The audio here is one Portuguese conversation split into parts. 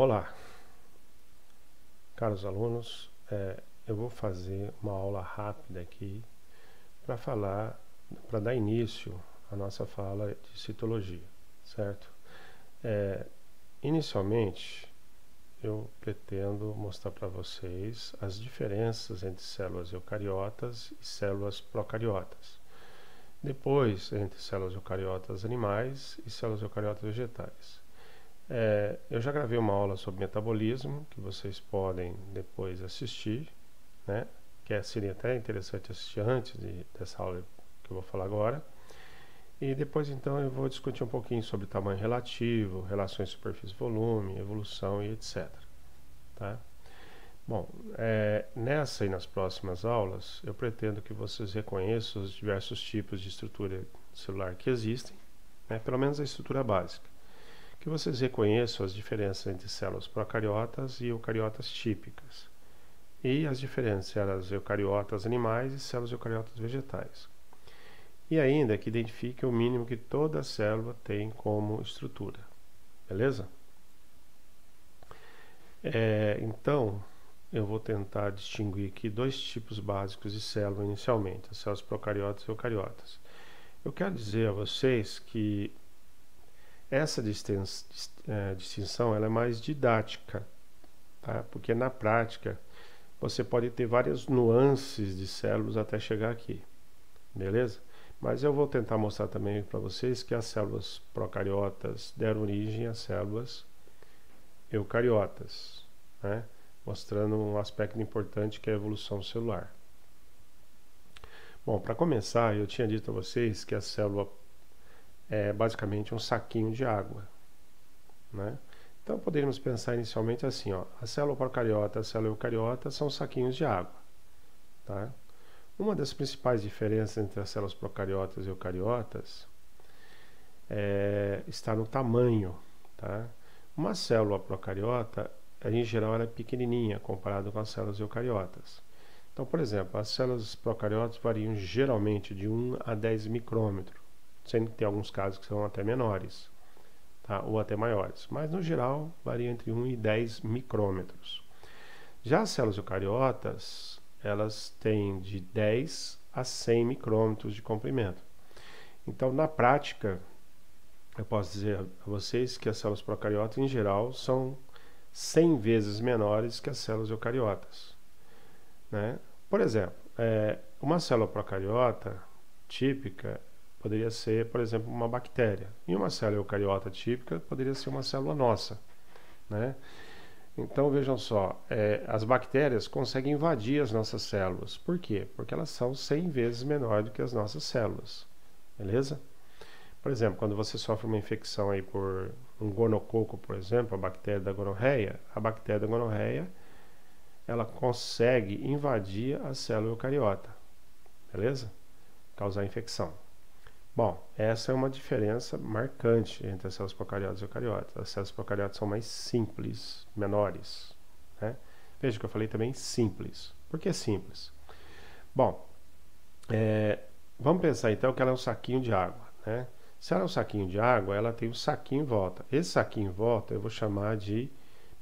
Olá, caros alunos, eu vou fazer uma aula rápida aqui para dar início à nossa fala de citologia, certo? Inicialmente, eu pretendo mostrar para vocês as diferenças entre células eucariotas e células procariotas. Depois, entre células eucariotas animais e células eucariotas vegetais. Eu já gravei uma aula sobre metabolismo, que vocês podem depois assistir, né? Seria até interessante assistir antes dessa aula que eu vou falar agora. E depois, então, eu vou discutir um pouquinho sobre tamanho relativo, relações superfície-volume, evolução e etc. Tá? Bom, nessa e nas próximas aulas, eu pretendo que vocês reconheçam os diversos tipos de estrutura celular que existem, né? Pelo menos a estrutura básica. Que vocês reconheçam as diferenças entre células procariotas e eucariotas típicas, e as diferenças entre as eucariotas animais e células eucariotas vegetais. E ainda que identifiquem o mínimo que toda célula tem como estrutura. Beleza? Então, eu vou tentar distinguir aqui dois tipos básicos de célula inicialmente, as células procariotas e eucariotas. Eu quero dizer a vocês que essa distinção ela é mais didática, tá? Porque na prática você pode ter várias nuances de células até chegar aqui, beleza? Mas eu vou tentar mostrar também para vocês que as células procariotas deram origem às células eucariotas, né? Mostrando um aspecto importante que é a evolução celular. Bom, para começar, eu tinha dito a vocês que a célula é basicamente um saquinho de água, né? Então poderíamos pensar inicialmente assim, ó, a célula procariota e a célula eucariota são saquinhos de água, tá? Uma das principais diferenças entre as células procariotas e eucariotas está no tamanho, tá? Uma célula procariota, em geral, ela é pequenininha comparado com as células eucariotas. Então, por exemplo, as células procariotas variam geralmente de 1 a 10 micrômetros, sendo que tem alguns casos que são até menores, tá? Ou até maiores, mas no geral varia entre 1 e 10 micrômetros. Já as células eucariotas, elas têm de 10 a 100 micrômetros de comprimento. Então, na prática, eu posso dizer a vocês que as células procariotas, em geral, são 100 vezes menores que as células eucariotas, né? Por exemplo, uma célula procariota típica poderia ser, por exemplo, uma bactéria. E uma célula eucariota típica poderia ser uma célula nossa, né? Então, vejam só, as bactérias conseguem invadir as nossas células. Por quê? Porque elas são 100 vezes menores do que as nossas células. Beleza? Por exemplo, quando você sofre uma infecção aí por um gonococo, por exemplo, a bactéria da gonorreia, ela consegue invadir a célula eucariota. Beleza? Causar infecção. Bom, essa é uma diferença marcante entre as células procariotas e eucariotas. As células procariotas são mais simples, menores, né? Veja que eu falei também simples. Por que simples? Bom, vamos pensar então que ela é um saquinho de água, né? Se ela é um saquinho de água, ela tem um saquinho em volta. Esse saquinho em volta eu vou chamar de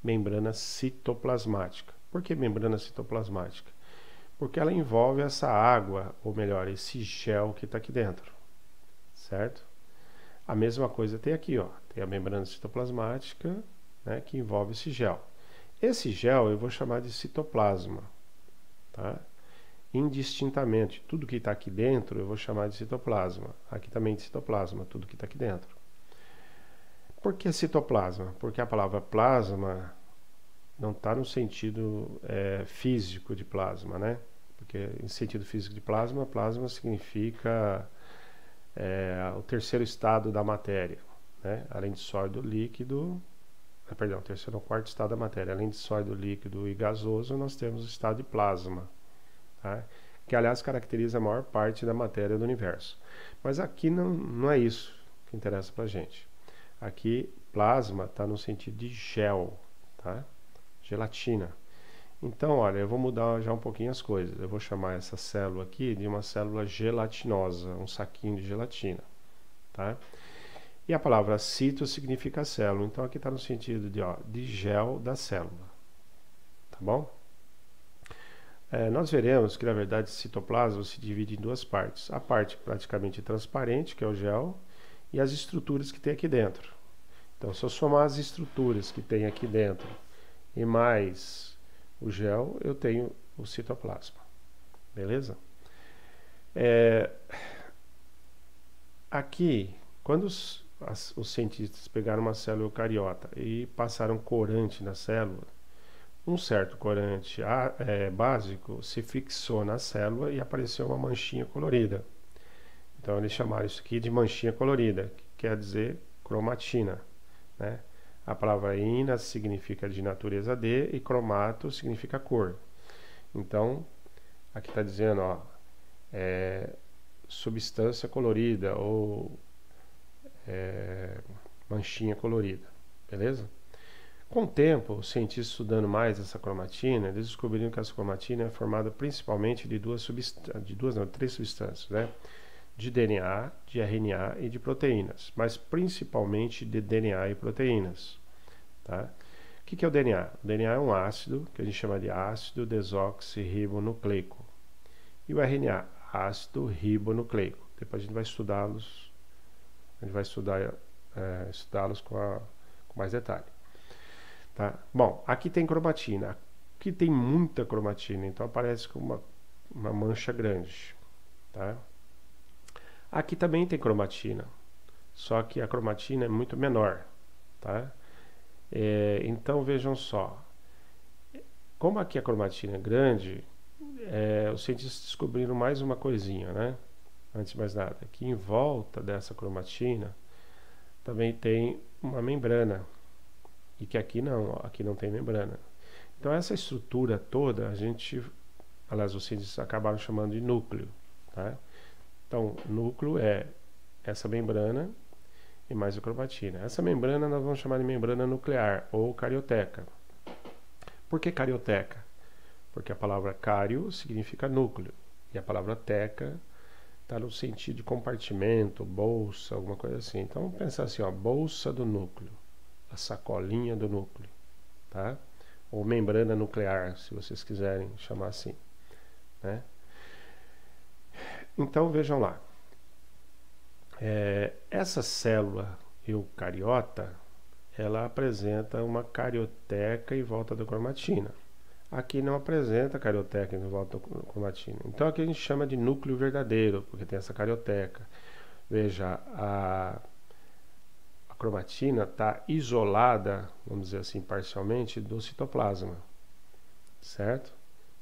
membrana citoplasmática. Por que membrana citoplasmática? Porque ela envolve essa água, ou melhor, esse gel que está aqui dentro. Certo? A mesma coisa tem aqui, ó. Tem a membrana citoplasmática, né, que envolve esse gel. Esse gel eu vou chamar de citoplasma, tá? Indistintamente, tudo que está aqui dentro eu vou chamar de citoplasma. Aqui também de citoplasma, tudo que está aqui dentro. Por que citoplasma? Porque a palavra plasma não está no sentido físico de plasma, né? Porque em sentido físico de plasma, plasma significa o terceiro estado da matéria, né? Além de sólido, líquido, terceiro ou quarto estado da matéria. Além de sólido, líquido e gasoso, nós temos o estado de plasma, tá? Que aliás caracteriza a maior parte da matéria do universo. Mas aqui não é isso que interessa para a gente. Aqui, plasma está no sentido de gel, tá? Gelatina. Então, olha, eu vou mudar já um pouquinho as coisas. Eu vou chamar essa célula aqui de uma célula gelatinosa, um saquinho de gelatina, tá? E a palavra cito significa célula. Então aqui está no sentido de gel da célula. Tá bom? Nós veremos que, na verdade, o citoplasma se divide em duas partes. A parte praticamente transparente, que é o gel, e as estruturas que tem aqui dentro. Então, se eu somar as estruturas que tem aqui dentro e mais o gel, eu tenho o citoplasma. Beleza? Aqui, quando os cientistas pegaram uma célula eucariota e passaram corante na célula, um certo corante básico se fixou na célula e apareceu uma manchinha colorida. Então eles chamaram isso aqui de manchinha colorida, que quer dizer cromatina, né? A palavra ina significa de natureza de e cromato significa cor. Então aqui está dizendo, substância colorida ou manchinha colorida, beleza? Com o tempo, os cientistas estudando mais essa cromatina, eles descobriram que essa cromatina é formada principalmente de três substâncias, né? De DNA, de RNA e de proteínas, mas principalmente de DNA e proteínas. Tá? O que é o DNA? O DNA é um ácido, que a gente chama de ácido desoxirribonucleico. E o RNA, ácido ribonucleico. Depois a gente vai estudá-los, estudá-los com mais detalhe. Tá? Bom, aqui tem cromatina. Aqui tem muita cromatina, então aparece com uma mancha grande. Tá? Aqui também tem cromatina, só que a cromatina é muito menor. Tá? Então vejam só, como aqui a cromatina é grande, os cientistas descobriram mais uma coisinha, né? Antes de mais nada, aqui em volta dessa cromatina também tem uma membrana. E que aqui não tem membrana. Então essa estrutura toda, os cientistas acabaram chamando de núcleo. Tá? Então, núcleo é essa membrana e mais a cromatina. Essa membrana nós vamos chamar de membrana nuclear ou carioteca. Por que carioteca? Porque a palavra cário significa núcleo e a palavra teca está no sentido de compartimento, bolsa, alguma coisa assim. Então vamos pensar assim, bolsa do núcleo. A sacolinha do núcleo, tá? Ou membrana nuclear, se vocês quiserem chamar assim, né? Então vejam lá, essa célula eucariota, ela apresenta uma carioteca em volta da cromatina. Aqui não apresenta carioteca em volta da cromatina. Então aqui a gente chama de núcleo verdadeiro, porque tem essa carioteca. Veja, a cromatina está isolada, vamos dizer assim, parcialmente do citoplasma, certo?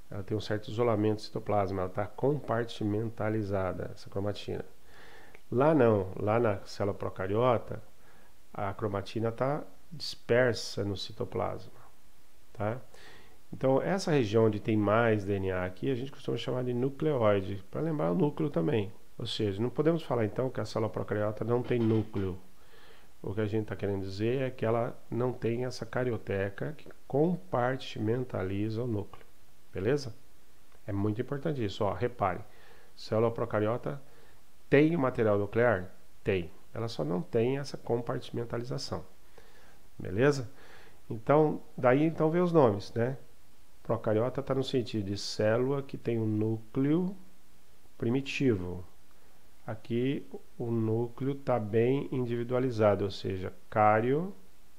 Ela tem um certo isolamento do citoplasma, ela está compartimentalizada, essa cromatina. Lá não, lá na célula procariota, a cromatina está dispersa no citoplasma, tá? Então essa região onde tem mais DNA aqui, a gente costuma chamar de nucleóide, para lembrar o núcleo também. Ou seja, não podemos falar então que a célula procariota não tem núcleo. O que a gente está querendo dizer é que ela não tem essa carioteca que compartimentaliza o núcleo. Beleza? É muito importante isso. Repare, célula procariota tem material nuclear? Tem. Ela só não tem essa compartimentalização. Beleza? Então, daí então vem os nomes, né? Procariota está no sentido de célula que tem um núcleo primitivo. Aqui o núcleo está bem individualizado, ou seja, cário,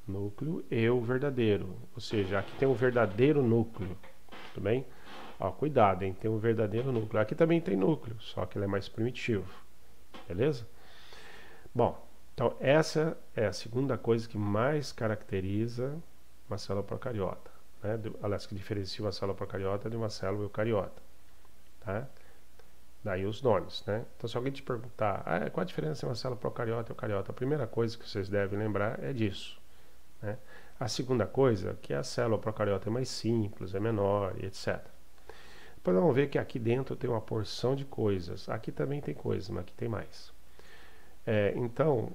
núcleo, e o verdadeiro. Ou seja, aqui tem um verdadeiro núcleo, tudo bem? Cuidado, hein? Tem um verdadeiro núcleo. Aqui também tem núcleo, só que ele é mais primitivo, beleza? Bom, então essa é a segunda coisa que mais caracteriza uma célula procariota, né? Aliás, que diferencia uma célula procariota de uma célula eucariota, tá? Daí os nomes, né? Então se alguém te perguntar qual a diferença entre uma célula procariota e eucariota, a primeira coisa que vocês devem lembrar é disso, né? A segunda coisa é que a célula procariota é mais simples, é menor e etc. Depois vamos ver que aqui dentro tem uma porção de coisas. Aqui também tem coisas, mas aqui tem mais. Então,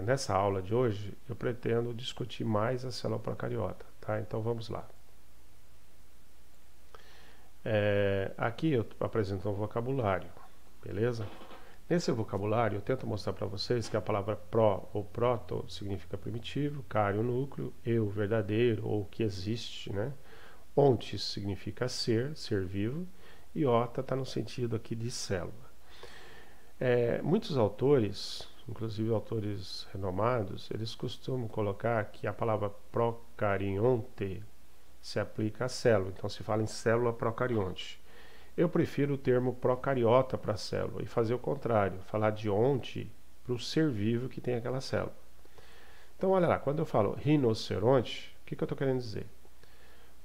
nessa aula de hoje, eu pretendo discutir mais a célula procariota, tá? Então vamos lá. Aqui eu apresento um vocabulário, beleza? Nesse vocabulário, eu tento mostrar para vocês que a palavra pró ou proto significa primitivo, cário, núcleo, eu, verdadeiro ou que existe, né? Ontes significa ser, ser vivo, e ota está no sentido aqui de célula. Muitos autores, inclusive autores renomados, eles costumam colocar que a palavra procarionte se aplica à célula, então se fala em célula procarionte. Eu prefiro o termo procariota para célula e fazer o contrário, falar de onte para o ser vivo que tem aquela célula. Então olha lá, quando eu falo rinoceronte, o que eu estou querendo dizer?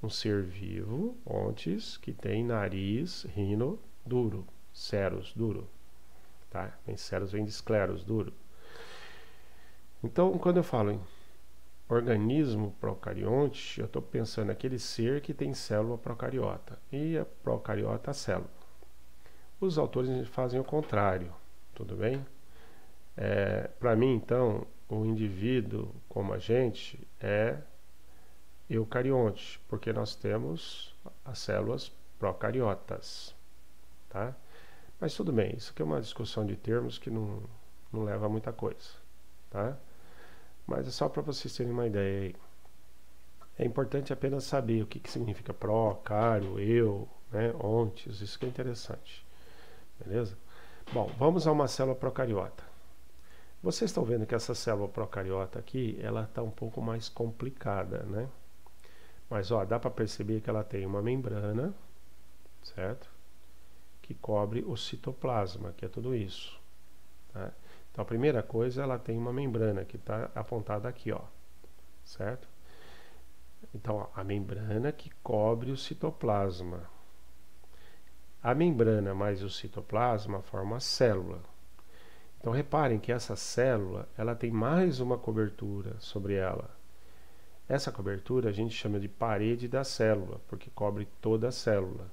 Um ser vivo, ontes, que tem nariz, rino, duro, ceros, duro. Tá? Ceros vem de escleros, duro. Então, quando eu falo em organismo procarionte, eu estou pensando naquele ser que tem célula procariota. E a procariota a célula. Os autores fazem o contrário, tudo bem? Para mim, então, o indivíduo como a gente é eucarionte, porque nós temos as células procariotas, tá? Mas tudo bem, isso aqui é uma discussão de termos que não leva a muita coisa, tá? Mas é só para vocês terem uma ideia aí. É importante apenas saber o que significa pró, cário, eu, né, ontes, isso que é interessante, beleza? Bom, vamos a uma célula procariota. Vocês estão vendo que essa célula procariota aqui, ela está um pouco mais complicada, né? Mas ó, dá para perceber que ela tem uma membrana, certo? Que cobre o citoplasma, que é tudo isso, tá? Então a primeira coisa, ela tem uma membrana que está apontada aqui, ó, certo? Então ó, a membrana que cobre o citoplasma. A membrana mais o citoplasma formam a célula. Então reparem que essa célula, ela tem mais uma cobertura sobre ela. Essa cobertura a gente chama de parede da célula, porque cobre toda a célula,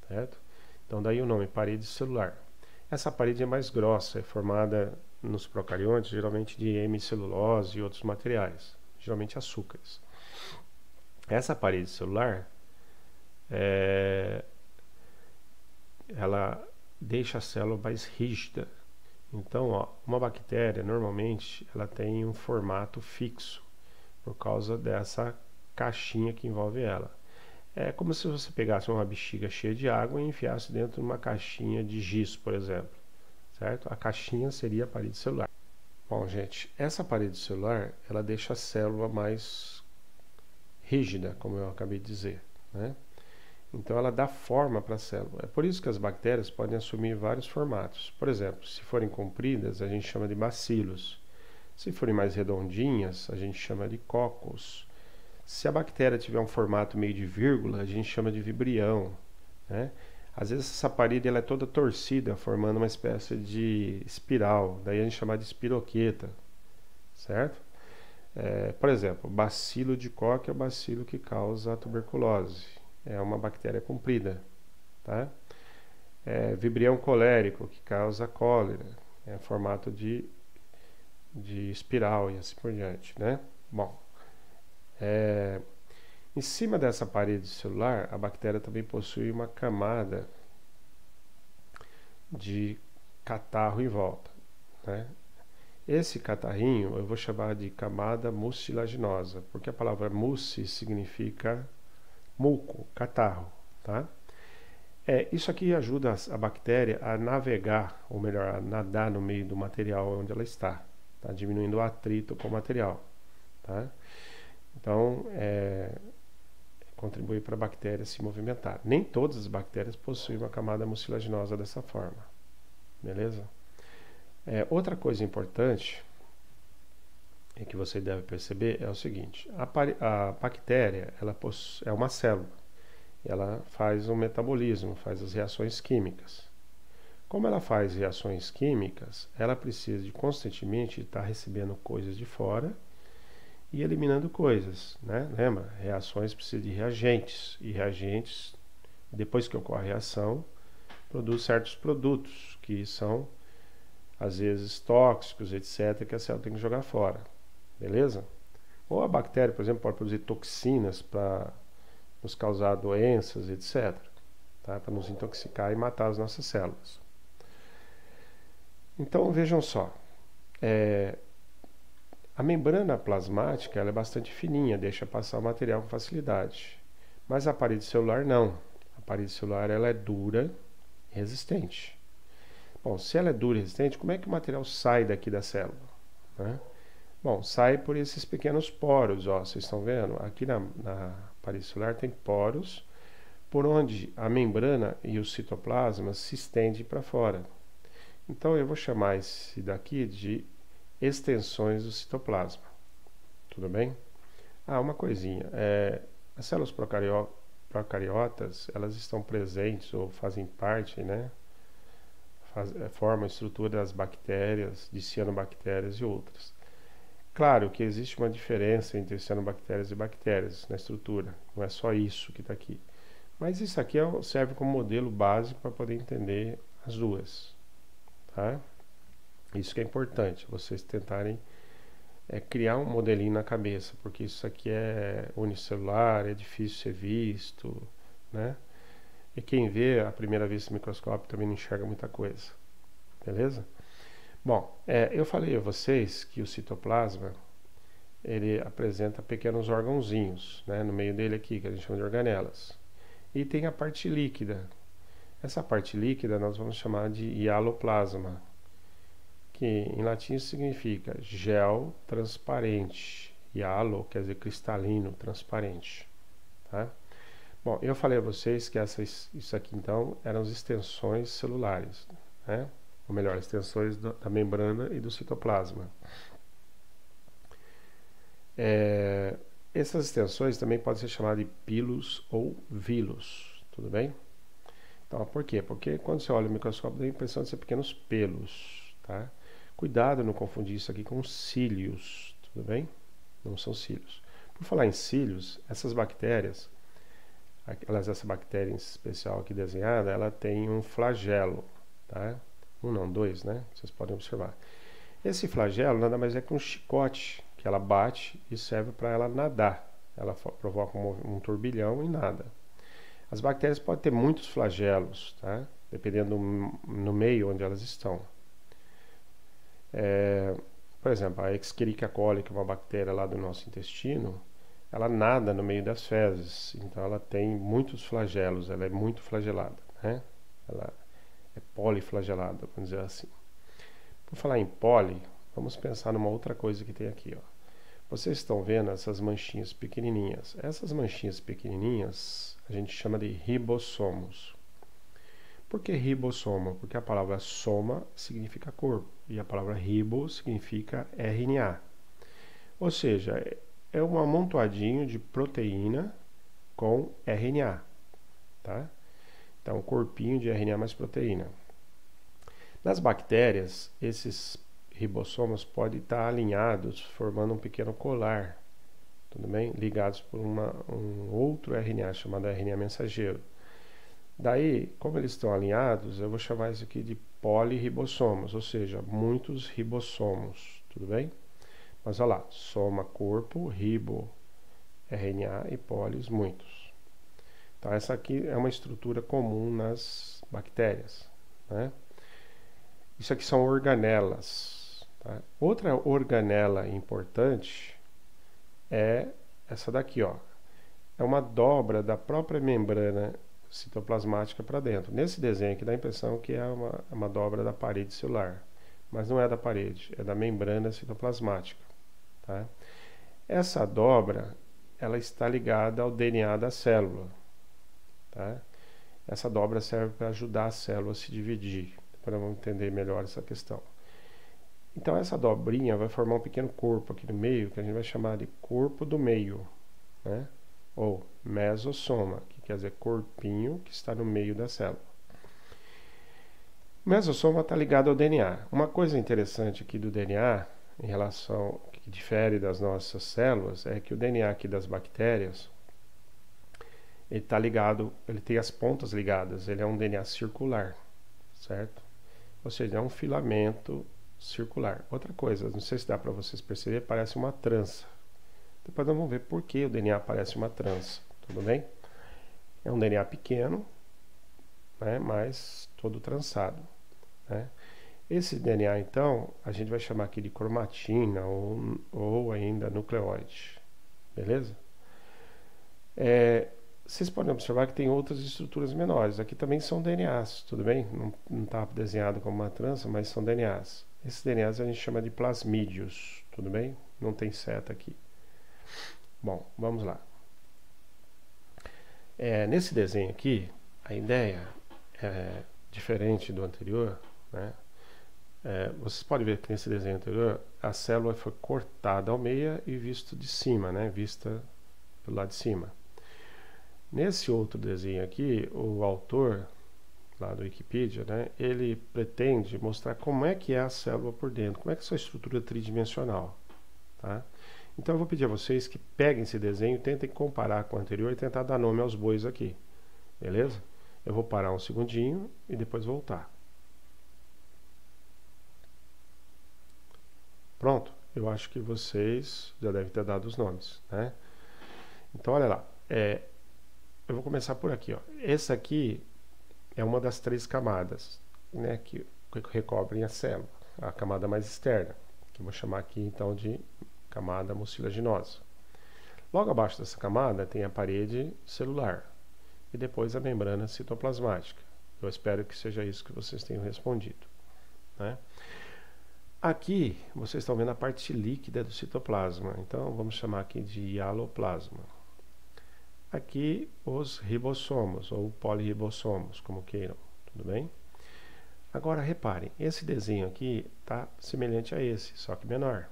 certo? Então daí o nome, parede celular. Essa parede é mais grossa, é formada nos procariontes, geralmente de hemicelulose e outros materiais, geralmente açúcares. Essa parede celular, ela deixa a célula mais rígida. Então, ó, uma bactéria, normalmente, ela tem um formato fixo, por causa dessa caixinha que envolve ela. É como se você pegasse uma bexiga cheia de água e enfiasse dentro de uma caixinha de giz, por exemplo, certo? A caixinha seria a parede celular. Bom, gente, essa parede celular, ela deixa a célula mais rígida, como eu acabei de dizer, né? Então ela dá forma para a célula. É por isso que as bactérias podem assumir vários formatos. Por exemplo, se forem compridas, a gente chama de bacilos. Se forem mais redondinhas, a gente chama de cocos. Se a bactéria tiver um formato meio de vírgula, a gente chama de vibrião, né? Às vezes essa parede ela é toda torcida, formando uma espécie de espiral. Daí a gente chama de espiroqueta, certo? Por exemplo, bacilo de Koch é o bacilo que causa a tuberculose. É uma bactéria comprida, tá? Vibrião colérico, que causa cólera. É formato de espiral e assim por diante, né? Bom, em cima dessa parede celular, a bactéria também possui uma camada de catarro em volta, né? Esse catarrinho eu vou chamar de camada mucilaginosa, porque a palavra muci significa muco, catarro, tá? Isso aqui ajuda a bactéria a navegar, ou melhor, a nadar no meio do material onde ela está, tá? Diminuindo o atrito com o material, tá? Então, contribui para a bactéria se movimentar. Nem todas as bactérias possuem uma camada mucilaginosa dessa forma, beleza? Outra coisa importante que você deve perceber é o seguinte: a bactéria ela é uma célula, ela faz um metabolismo, faz as reações químicas. Como ela faz reações químicas, ela precisa de constantemente estar recebendo coisas de fora e eliminando coisas, né? Lembra? Reações precisam de reagentes, e reagentes, depois que ocorre a reação, produz certos produtos que são às vezes tóxicos, etc., que a célula tem que jogar fora, beleza? Ou a bactéria, por exemplo, pode produzir toxinas para nos causar doenças, etc., tá? Para nos intoxicar e matar as nossas células. Então vejam só, a membrana plasmática ela é bastante fininha, deixa passar o material com facilidade. Mas a parede celular não. A parede celular ela é dura e resistente. Bom, se ela é dura e resistente, como é que o material sai daqui da célula, né? Bom, sai por esses pequenos poros, ó, vocês estão vendo? Aqui na parede celular tem poros por onde a membrana e o citoplasma se estendem para fora. Então eu vou chamar esse daqui de extensões do citoplasma. Tudo bem? Ah, uma coisinha. As células procariotas, elas estão presentes ou fazem parte, né? Formam a estrutura das bactérias, de cianobactérias e outras. Claro que existe uma diferença entre cianobactérias e bactérias na estrutura. Não é só isso que está aqui. Mas isso aqui serve como modelo básico para poder entender as duas. Tá? Isso que é importante, vocês tentarem criar um modelinho na cabeça, porque isso aqui é unicelular, é difícil ser visto, né? E quem vê à primeira vista no microscópio também não enxerga muita coisa, beleza? Bom, eu falei a vocês que o citoplasma ele apresenta pequenos órgãozinhos, né, no meio dele aqui, que a gente chama de organelas. E tem a parte líquida. Essa parte líquida nós vamos chamar de hialoplasma, que em latim significa gel transparente. Hialo quer dizer cristalino, transparente. Tá? Bom, eu falei a vocês que isso aqui então eram as extensões celulares, né? Ou melhor, extensões da membrana e do citoplasma. Essas extensões também podem ser chamadas de pilos ou vilos, tudo bem? Então, por quê? Porque quando você olha o microscópio dá a impressão de ser pequenos pelos, tá? Cuidado não confundir isso aqui com cílios, tudo bem? Não são cílios. Por falar em cílios, essas bactérias, essa bactéria em especial aqui desenhada, ela tem um flagelo, tá? Dois, né? Vocês podem observar. Esse flagelo nada mais é que um chicote que ela bate e serve para ela nadar. Ela provoca um turbilhão e nada. As bactérias podem ter muitos flagelos, tá? Dependendo no meio onde elas estão. Por exemplo, a Escherichia coli, que é uma bactéria lá do nosso intestino, ela nada no meio das fezes, então ela tem muitos flagelos, ela é muito flagelada, né? Ela é poliflagelada, vamos dizer assim. Por falar em poli, vamos pensar numa outra coisa que tem aqui, ó. Vocês estão vendo essas manchinhas pequenininhas. Essas manchinhas pequenininhas a gente chama de ribossomos. Por que ribossomo? Porque a palavra soma significa corpo e a palavra ribo significa RNA. Ou seja, é um amontoadinho de proteína com RNA, tá? Então, um corpinho de RNA mais proteína. Nas bactérias, esses ribossomos podem estar alinhados, formando um pequeno colar, tudo bem? Ligados por um outro RNA chamado RNA mensageiro. Daí, como eles estão alinhados, eu vou chamar isso aqui de poliribossomos, ou seja, muitos ribossomos, tudo bem? Mas olha lá, soma corpo, ribo, RNA e polis, muitos. Então essa aqui é uma estrutura comum nas bactérias, né? Isso aqui são organelas, tá? Outra organela importante é essa daqui, ó. É uma dobra da própria membrana citoplasmática para dentro. Nesse desenho aqui dá a impressão que é uma dobra da parede celular, mas não é da parede, é da membrana citoplasmática, tá? Essa dobra, ela está ligada ao DNA da célula, tá? Essa dobra serve para ajudar a célula a se dividir. Depois vamos entender melhor essa questão. Então essa dobrinha vai formar um pequeno corpo aqui no meio, que a gente vai chamar de corpo do meio, né? Ou mesossoma, que quer dizer corpinho que está no meio da célula. O mesossoma está ligado ao DNA. Uma coisa interessante aqui do DNA, em relação que difere das nossas células, é que o DNA aqui das bactérias, ele está ligado, ele tem as pontas ligadas, ele é um DNA circular, certo? Ou seja, é um filamento circular. Outra coisa, não sei se dá para vocês perceberem, parece uma trança. Depois nós vamos ver por que o DNA parece uma trança, tudo bem? É um DNA pequeno, né, mas todo trançado, né? Esse DNA, então, a gente vai chamar aqui de cromatina ou ainda nucleóide, beleza? Vocês podem observar que tem outras estruturas menores. Aqui também são DNAs, tudo bem? Não está desenhado como uma trança, mas são DNAs. Esses DNAs a gente chama de plasmídios, tudo bem? Não tem seta aqui. Bom, vamos lá. Nesse desenho aqui, a ideia é diferente do anterior, né? Vocês podem ver que nesse desenho anterior a célula foi cortada ao meio e vista de cima, né? Vista pelo lado de cima. Nesse outro desenho aqui, o autor lá do Wikipedia, né, ele pretende mostrar como é que é a célula por dentro, como é que é a sua estrutura tridimensional, tá? Então eu vou pedir a vocês que peguem esse desenho e tentem comparar com o anterior e tentar dar nome aos bois aqui, beleza? Eu vou parar um segundinho e depois voltar. Pronto, eu acho que vocês já devem ter dado os nomes, né? Então olha lá, eu vou começar por aqui, ó. Essa aqui é uma das 3 camadas, né, que recobrem a célula, a camada mais externa, que eu vou chamar aqui então de camada mucilaginosa. Logo abaixo dessa camada tem a parede celular e depois a membrana citoplasmática. Eu espero que seja isso que vocês tenham respondido, né? Aqui vocês estão vendo a parte líquida do citoplasma, então vamos chamar aqui de hialoplasma. Aqui os ribossomos ou poliribossomos, como queiram, tudo bem? Agora reparem, esse desenho aqui está semelhante a esse, só que menor.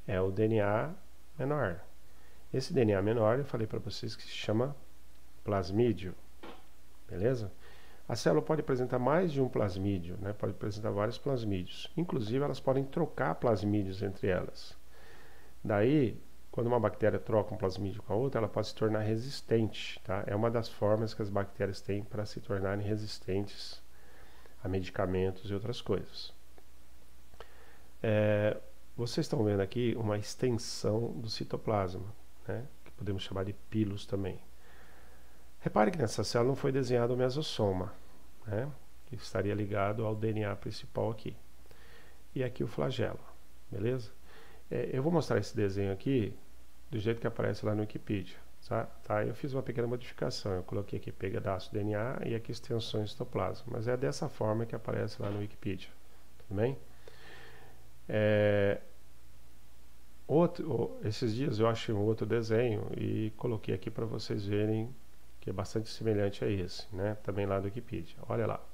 É o DNA menor. Esse DNA menor eu falei para vocês que se chama plasmídio, beleza? A célula pode apresentar mais de um plasmídio, né? Pode apresentar vários plasmídios. Inclusive elas podem trocar plasmídios entre elas. Daí, quando uma bactéria troca um plasmídio com a outra, ela pode se tornar resistente, tá? É uma das formas que as bactérias têm para se tornarem resistentes a medicamentos e outras coisas. Vocês estão vendo aqui uma extensão do citoplasma, né? Que podemos chamar de pilos também. Repare que nessa célula não foi desenhado o mesossoma, né? Que estaria ligado ao DNA principal aqui. E aqui o flagelo, beleza? Eu vou mostrar esse desenho aqui do jeito que aparece lá no Wikipedia, tá? Eu fiz uma pequena modificação, eu coloquei aqui pedaço DNA e aqui extensões do citoplasma, mas é dessa forma que aparece lá no Wikipedia, tudo bem? Esses dias eu achei um outro desenho e coloquei aqui para vocês verem que é bastante semelhante a esse, né? Também lá do Wikipedia, olha lá.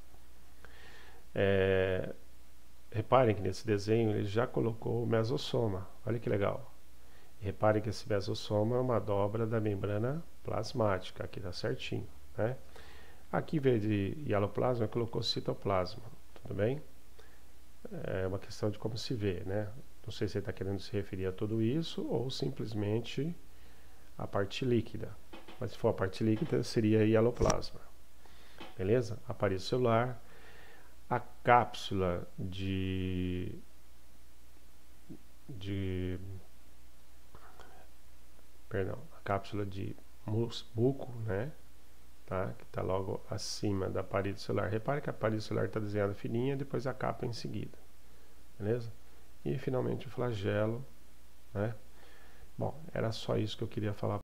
Reparem que nesse desenho ele já colocou o mesossoma, olha que legal. E reparem que esse mesossoma é uma dobra da membrana plasmática, aqui está certinho, né? Aqui em vez de hialoplasma, colocou citoplasma, tudo bem? É uma questão de como se vê, né? Não sei se ele está querendo se referir a tudo isso ou simplesmente a parte líquida. Mas se for a parte líquida, seria hialoplasma, beleza? Aparelho celular, a cápsula a cápsula de muco, né? Tá? Que está logo acima da parede celular. Repare que a parede celular está desenhada fininha, depois a capa em seguida, beleza? E finalmente o flagelo, né? Bom, era só isso que eu queria falar